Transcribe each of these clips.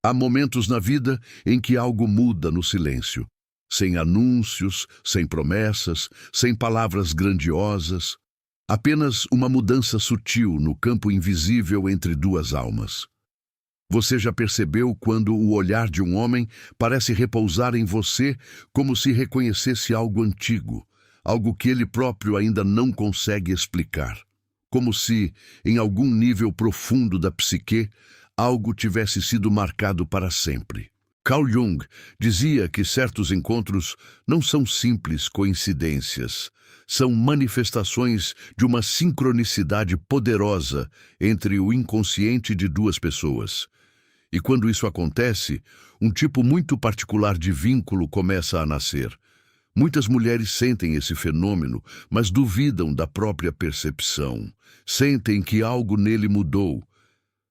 Há momentos na vida em que algo muda no silêncio, sem anúncios, sem promessas, sem palavras grandiosas, apenas uma mudança sutil no campo invisível entre duas almas. Você já percebeu quando o olhar de um homem parece repousar em você como se reconhecesse algo antigo, algo que ele próprio ainda não consegue explicar? Como se, em algum nível profundo da psique, algo tivesse sido marcado para sempre. Carl Jung dizia que certos encontros não são simples coincidências, são manifestações de uma sincronicidade poderosa entre o inconsciente de duas pessoas. E quando isso acontece, um tipo muito particular de vínculo começa a nascer. Muitas mulheres sentem esse fenômeno, mas duvidam da própria percepção. Sentem que algo nele mudou,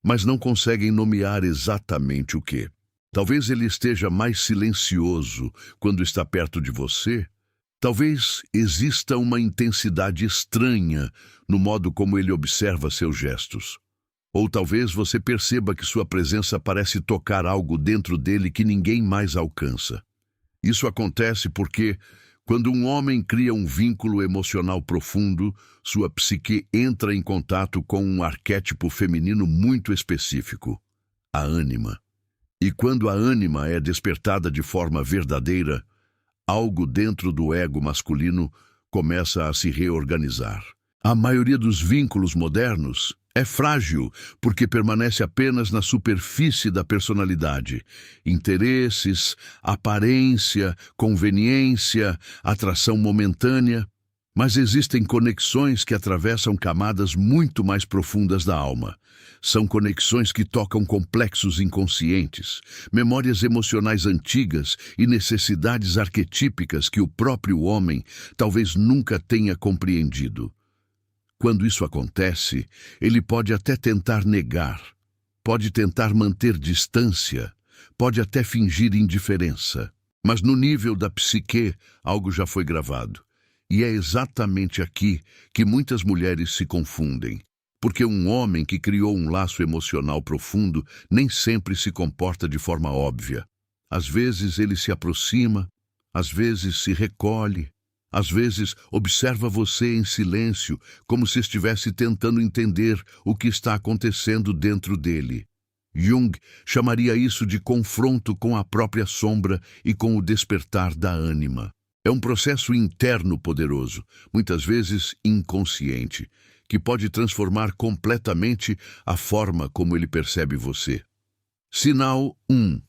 mas não conseguem nomear exatamente o que. Talvez ele esteja mais silencioso quando está perto de você. Talvez exista uma intensidade estranha no modo como ele observa seus gestos. Ou talvez você perceba que sua presença parece tocar algo dentro dele que ninguém mais alcança. Isso acontece porque, quando um homem cria um vínculo emocional profundo, sua psique entra em contato com um arquétipo feminino muito específico, a ânima. E quando a ânima é despertada de forma verdadeira, algo dentro do ego masculino começa a se reorganizar. A maioria dos vínculos modernos é frágil porque permanece apenas na superfície da personalidade. Interesses, aparência, conveniência, atração momentânea. Mas existem conexões que atravessam camadas muito mais profundas da alma. São conexões que tocam complexos inconscientes, memórias emocionais antigas e necessidades arquetípicas que o próprio homem talvez nunca tenha compreendido. Quando isso acontece, ele pode até tentar negar, pode tentar manter distância, pode até fingir indiferença. Mas no nível da psique, algo já foi gravado. E é exatamente aqui que muitas mulheres se confundem. Porque um homem que criou um laço emocional profundo nem sempre se comporta de forma óbvia. Às vezes ele se aproxima, às vezes se recolhe, às vezes observa você em silêncio, como se estivesse tentando entender o que está acontecendo dentro dele. Jung chamaria isso de confronto com a própria sombra e com o despertar da ânima. É um processo interno poderoso, muitas vezes inconsciente, que pode transformar completamente a forma como ele percebe você. Sinal 1.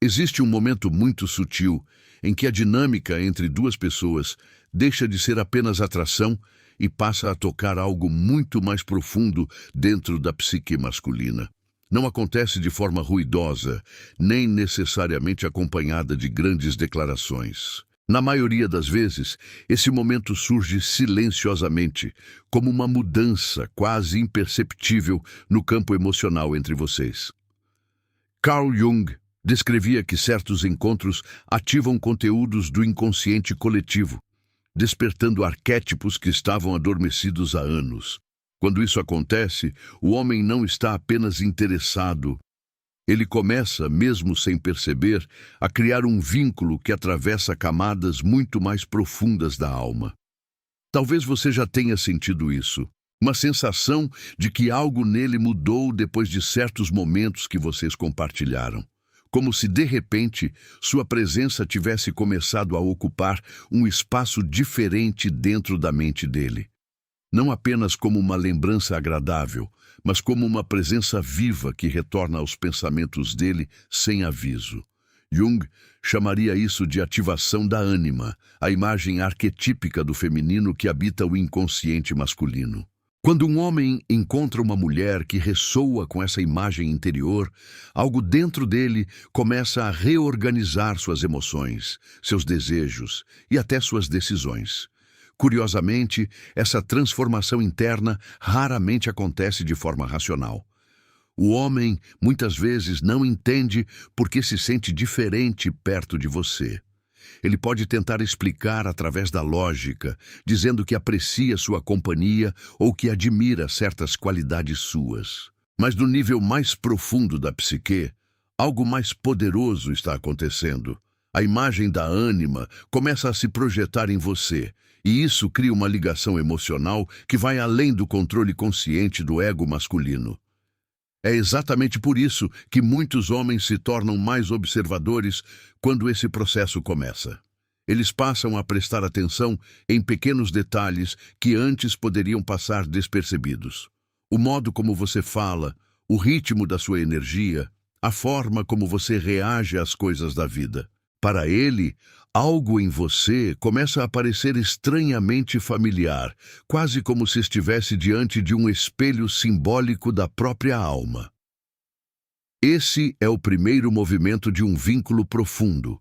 Existe um momento muito sutil em que a dinâmica entre duas pessoas deixa de ser apenas atração e passa a tocar algo muito mais profundo dentro da psique masculina. Não acontece de forma ruidosa, nem necessariamente acompanhada de grandes declarações. Na maioria das vezes, esse momento surge silenciosamente, como uma mudança quase imperceptível no campo emocional entre vocês. Carl Jung descrevia que certos encontros ativam conteúdos do inconsciente coletivo, despertando arquétipos que estavam adormecidos há anos. Quando isso acontece, o homem não está apenas interessado. Ele começa, mesmo sem perceber, a criar um vínculo que atravessa camadas muito mais profundas da alma. Talvez você já tenha sentido isso. Uma sensação de que algo nele mudou depois de certos momentos que vocês compartilharam. Como se, de repente, sua presença tivesse começado a ocupar um espaço diferente dentro da mente dele. Não apenas como uma lembrança agradável, mas como uma presença viva que retorna aos pensamentos dele sem aviso. Jung chamaria isso de ativação da ânima, a imagem arquetípica do feminino que habita o inconsciente masculino. Quando um homem encontra uma mulher que ressoa com essa imagem interior, algo dentro dele começa a reorganizar suas emoções, seus desejos e até suas decisões. Curiosamente, essa transformação interna raramente acontece de forma racional. O homem, muitas vezes, não entende porque se sente diferente perto de você. Ele pode tentar explicar através da lógica, dizendo que aprecia sua companhia ou que admira certas qualidades suas. Mas no nível mais profundo da psique, Algo mais poderoso está acontecendo. A imagem da ânima começa a se projetar em você, e isso cria uma ligação emocional que vai além do controle consciente do ego masculino. É exatamente por isso que muitos homens se tornam mais observadores quando esse processo começa. Eles passam a prestar atenção em pequenos detalhes que antes poderiam passar despercebidos. O modo como você fala, o ritmo da sua energia, a forma como você reage às coisas da vida. Para ele, algo em você começa a parecer estranhamente familiar, quase como se estivesse diante de um espelho simbólico da própria alma. Esse é o primeiro movimento de um vínculo profundo.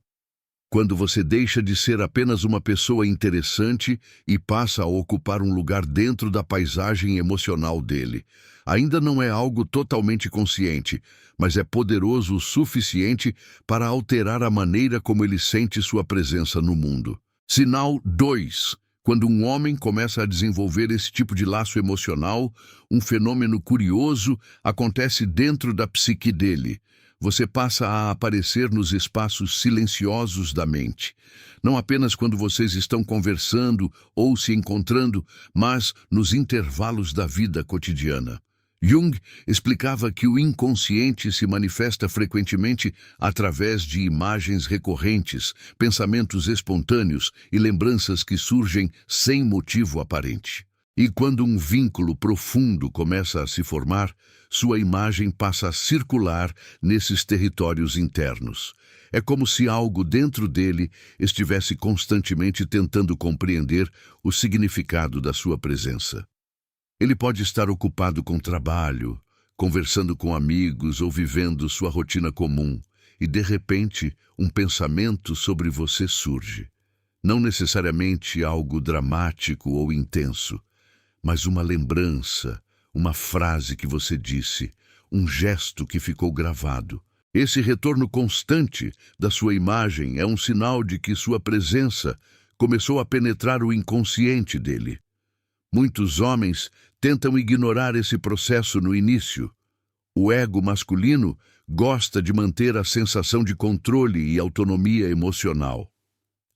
Quando você deixa de ser apenas uma pessoa interessante e passa a ocupar um lugar dentro da paisagem emocional dele. Ainda não é algo totalmente consciente, mas é poderoso o suficiente para alterar a maneira como ele sente sua presença no mundo. Sinal 2. Quando um homem começa a desenvolver esse tipo de laço emocional, um fenômeno curioso acontece dentro da psique dele. Você passa a aparecer nos espaços silenciosos da mente. Não apenas quando vocês estão conversando ou se encontrando, mas nos intervalos da vida cotidiana. Jung explicava que o inconsciente se manifesta frequentemente através de imagens recorrentes, pensamentos espontâneos e lembranças que surgem sem motivo aparente. E quando um vínculo profundo começa a se formar, sua imagem passa a circular nesses territórios internos. É como se algo dentro dele estivesse constantemente tentando compreender o significado da sua presença. Ele pode estar ocupado com trabalho, conversando com amigos ou vivendo sua rotina comum, e de repente um pensamento sobre você surge. Não necessariamente algo dramático ou intenso, mas uma lembrança, uma frase que você disse, um gesto que ficou gravado. Esse retorno constante da sua imagem é um sinal de que sua presença começou a penetrar o inconsciente dele. Muitos homens tentam ignorar esse processo no início. O ego masculino gosta de manter a sensação de controle e autonomia emocional.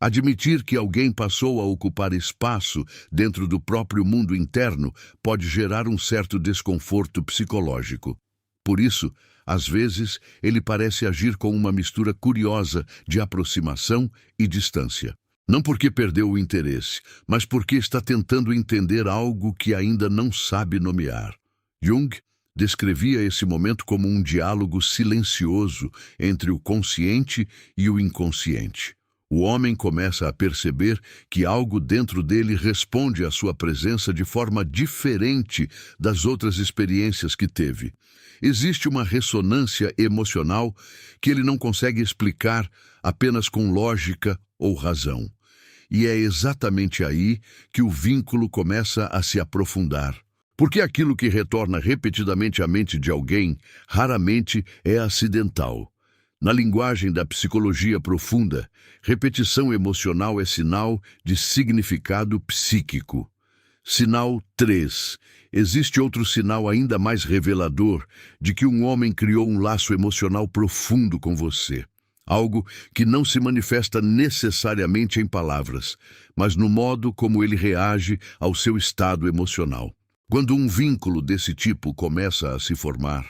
Admitir que alguém passou a ocupar espaço dentro do próprio mundo interno pode gerar um certo desconforto psicológico. Por isso, às vezes, ele parece agir com uma mistura curiosa de aproximação e distância. Não porque perdeu o interesse, mas porque está tentando entender algo que ainda não sabe nomear. Jung descrevia esse momento como um diálogo silencioso entre o consciente e o inconsciente. O homem começa a perceber que algo dentro dele responde à sua presença de forma diferente das outras experiências que teve. Existe uma ressonância emocional que ele não consegue explicar apenas com lógica ou razão. E é exatamente aí que o vínculo começa a se aprofundar. Porque aquilo que retorna repetidamente à mente de alguém raramente é acidental. Na linguagem da psicologia profunda, repetição emocional é sinal de significado psíquico. Sinal 3. Existe outro sinal ainda mais revelador de que um homem criou um laço emocional profundo com você. Algo que não se manifesta necessariamente em palavras, mas no modo como ele reage ao seu estado emocional. Quando um vínculo desse tipo começa a se formar,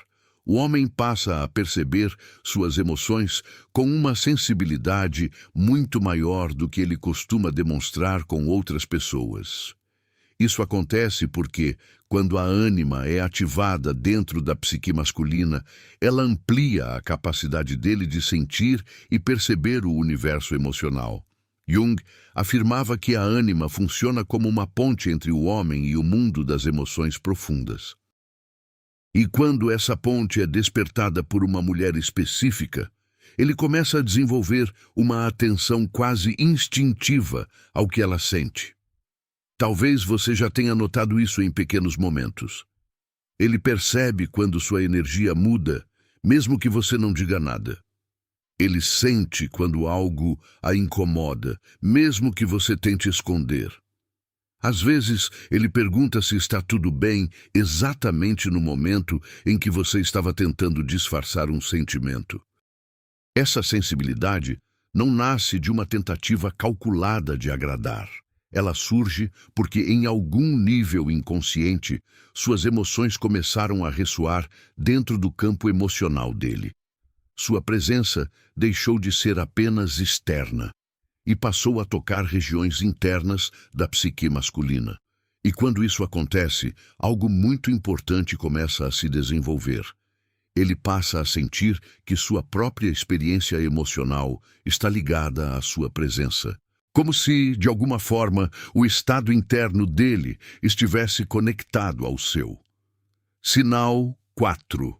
o homem passa a perceber suas emoções com uma sensibilidade muito maior do que ele costuma demonstrar com outras pessoas. Isso acontece porque, quando a ânima é ativada dentro da psique masculina, ela amplia a capacidade dele de sentir e perceber o universo emocional. Jung afirmava que a ânima funciona como uma ponte entre o homem e o mundo das emoções profundas. E quando essa ponte é despertada por uma mulher específica, ele começa a desenvolver uma atenção quase instintiva ao que ela sente. Talvez você já tenha notado isso em pequenos momentos. Ele percebe quando sua energia muda, mesmo que você não diga nada. Ele sente quando algo a incomoda, mesmo que você tente esconder. Às vezes, ele pergunta se está tudo bem exatamente no momento em que você estava tentando disfarçar um sentimento. Essa sensibilidade não nasce de uma tentativa calculada de agradar. Ela surge porque, em algum nível inconsciente, suas emoções começaram a ressoar dentro do campo emocional dele. Sua presença deixou de ser apenas externa e passou a tocar regiões internas da psique masculina. E quando isso acontece, algo muito importante começa a se desenvolver. Ele passa a sentir que sua própria experiência emocional está ligada à sua presença. Como se, de alguma forma, o estado interno dele estivesse conectado ao seu. Sinal 4.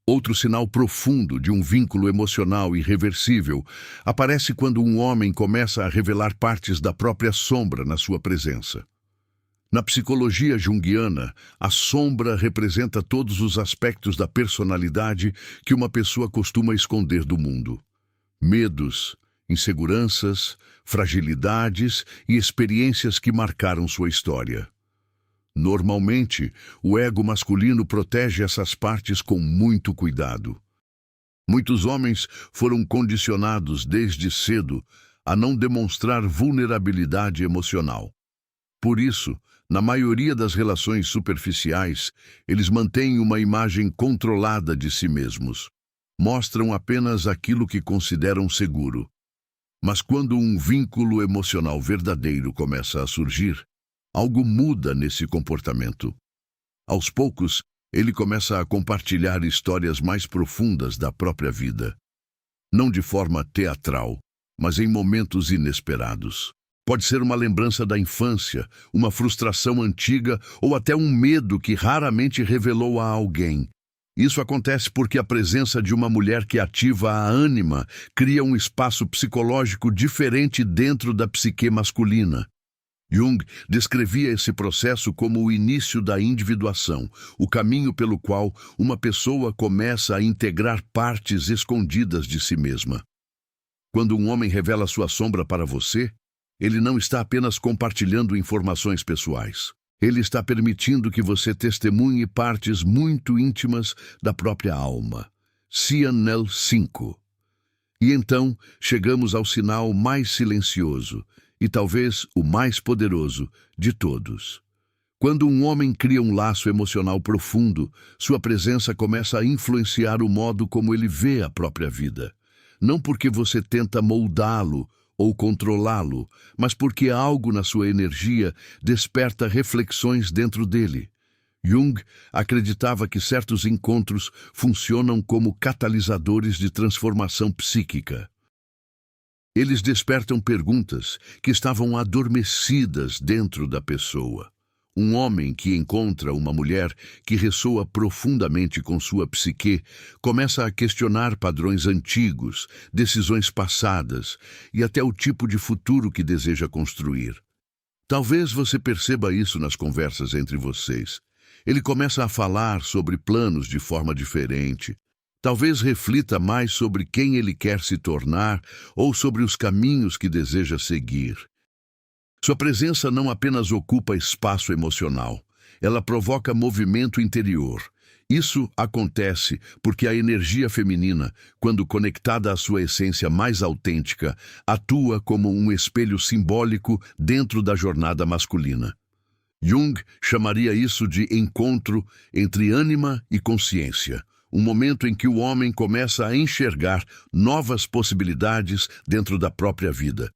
Outro sinal profundo de um vínculo emocional irreversível aparece quando um homem começa a revelar partes da própria sombra na sua presença. Na psicologia junguiana, a sombra representa todos os aspectos da personalidade que uma pessoa costuma esconder do mundo. Medos, inseguranças, fragilidades e experiências que marcaram sua história. Normalmente, o ego masculino protege essas partes com muito cuidado. Muitos homens foram condicionados desde cedo a não demonstrar vulnerabilidade emocional. Por isso, na maioria das relações superficiais, eles mantêm uma imagem controlada de si mesmos. Mostram apenas aquilo que consideram seguro. Mas quando um vínculo emocional verdadeiro começa a surgir, algo muda nesse comportamento. Aos poucos, ele começa a compartilhar histórias mais profundas da própria vida. Não de forma teatral, mas em momentos inesperados. Pode ser uma lembrança da infância, uma frustração antiga ou até um medo que raramente revelou a alguém. Isso acontece porque a presença de uma mulher que ativa a ânima cria um espaço psicológico diferente dentro da psique masculina. Jung descrevia esse processo como o início da individuação, o caminho pelo qual uma pessoa começa a integrar partes escondidas de si mesma. Quando um homem revela sua sombra para você, ele não está apenas compartilhando informações pessoais. Ele está permitindo que você testemunhe partes muito íntimas da própria alma. Cianel 5. E então chegamos ao sinal mais silencioso e talvez o mais poderoso de todos. Quando um homem cria um laço emocional profundo, sua presença começa a influenciar o modo como ele vê a própria vida. Não porque você tenta moldá-lo ou controlá-lo, mas porque algo na sua energia desperta reflexões dentro dele. Jung acreditava que certos encontros funcionam como catalisadores de transformação psíquica. Eles despertam perguntas que estavam adormecidas dentro da pessoa. Um homem que encontra uma mulher que ressoa profundamente com sua psique começa a questionar padrões antigos, decisões passadas e até o tipo de futuro que deseja construir. Talvez você perceba isso nas conversas entre vocês. Ele começa a falar sobre planos de forma diferente. Talvez reflita mais sobre quem ele quer se tornar ou sobre os caminhos que deseja seguir. Sua presença não apenas ocupa espaço emocional, ela provoca movimento interior. Isso acontece porque a energia feminina, quando conectada à sua essência mais autêntica, atua como um espelho simbólico dentro da jornada masculina. Jung chamaria isso de encontro entre ânima e consciência, um momento em que o homem começa a enxergar novas possibilidades dentro da própria vida.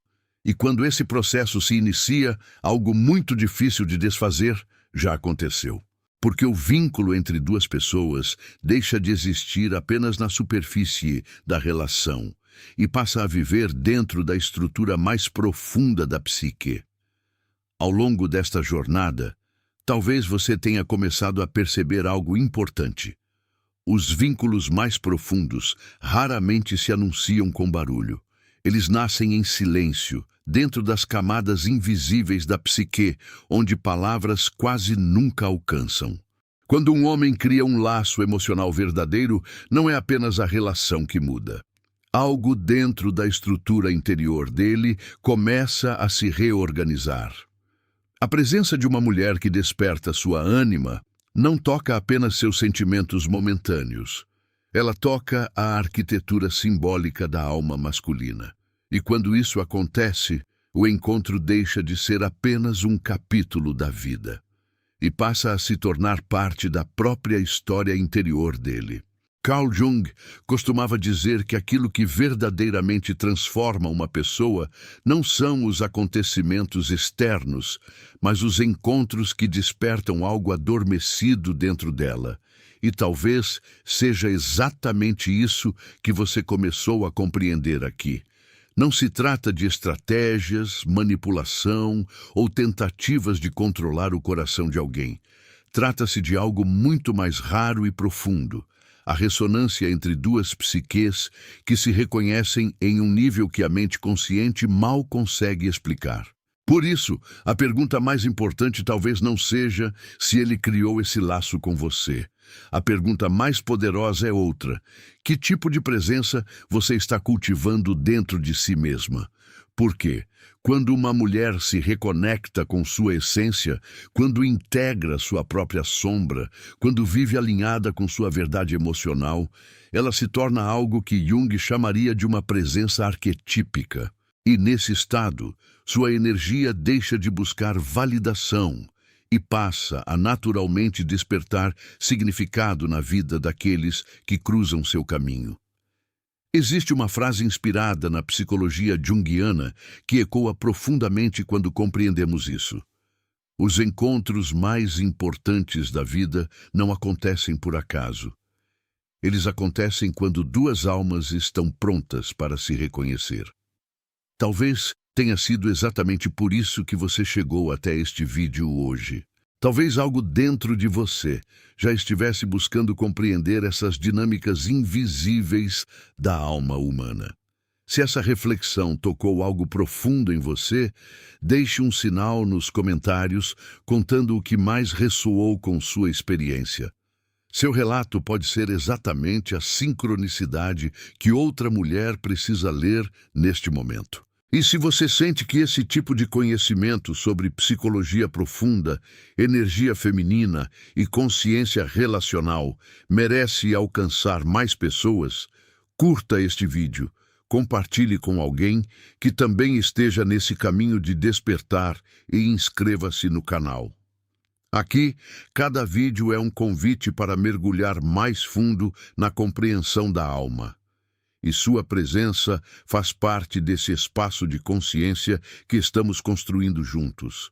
E quando esse processo se inicia, algo muito difícil de desfazer já aconteceu. Porque o vínculo entre duas pessoas deixa de existir apenas na superfície da relação e passa a viver dentro da estrutura mais profunda da psique. Ao longo desta jornada, talvez você tenha começado a perceber algo importante. Os vínculos mais profundos raramente se anunciam com barulho. Eles nascem em silêncio, dentro das camadas invisíveis da psique, onde palavras quase nunca alcançam. Quando um homem cria um laço emocional verdadeiro, não é apenas a relação que muda. Algo dentro da estrutura interior dele começa a se reorganizar. A presença de uma mulher que desperta sua ânima não toca apenas seus sentimentos momentâneos. Ela toca a arquitetura simbólica da alma masculina. E quando isso acontece, o encontro deixa de ser apenas um capítulo da vida e passa a se tornar parte da própria história interior dele. Carl Jung costumava dizer que aquilo que verdadeiramente transforma uma pessoa não são os acontecimentos externos, mas os encontros que despertam algo adormecido dentro dela. E talvez seja exatamente isso que você começou a compreender aqui. Não se trata de estratégias, manipulação ou tentativas de controlar o coração de alguém. Trata-se de algo muito mais raro e profundo. A ressonância entre duas psiques que se reconhecem em um nível que a mente consciente mal consegue explicar. Por isso, a pergunta mais importante talvez não seja se ele criou esse laço com você. A pergunta mais poderosa é outra. Que tipo de presença você está cultivando dentro de si mesma? Por quê? Quando uma mulher se reconecta com sua essência, quando integra sua própria sombra, quando vive alinhada com sua verdade emocional, ela se torna algo que Jung chamaria de uma presença arquetípica. E nesse estado, sua energia deixa de buscar validação e passa a naturalmente despertar significado na vida daqueles que cruzam seu caminho. Existe uma frase inspirada na psicologia junguiana que ecoa profundamente quando compreendemos isso. Os encontros mais importantes da vida não acontecem por acaso. Eles acontecem quando duas almas estão prontas para se reconhecer. Talvez tenha sido exatamente por isso que você chegou até este vídeo hoje. Talvez algo dentro de você já estivesse buscando compreender essas dinâmicas invisíveis da alma humana. Se essa reflexão tocou algo profundo em você, deixe um sinal nos comentários contando o que mais ressoou com sua experiência. Seu relato pode ser exatamente a sincronicidade que outra mulher precisa ler neste momento. E se você sente que esse tipo de conhecimento sobre psicologia profunda, energia feminina e consciência relacional merece alcançar mais pessoas, curta este vídeo, compartilhe com alguém que também esteja nesse caminho de despertar e inscreva-se no canal. Aqui, cada vídeo é um convite para mergulhar mais fundo na compreensão da alma. E sua presença faz parte desse espaço de consciência que estamos construindo juntos.